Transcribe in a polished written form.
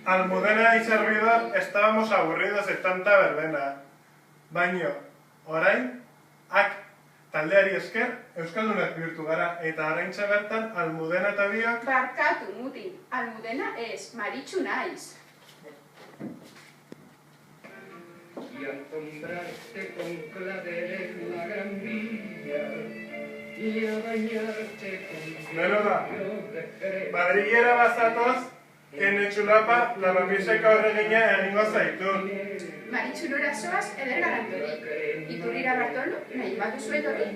Almudena y servidor estábamos aburridos de tanta verbena. Baino, orain, taldeari esker, euskaldunak bihurtu gara, eta oraintxe bertan Almudena eta biok... Barkatu, mutil, Almudena ez, Maritxu naiz. Y alfombrarte con claveles la gran villa y a bañarte con Menuda, madrillera bazatoz, ene txulapa, lamamiseko horregina egingo zaitu. Maritxu nora zoaz eder garantori. Iturrira Bartolo, nahi bat duzu etorri?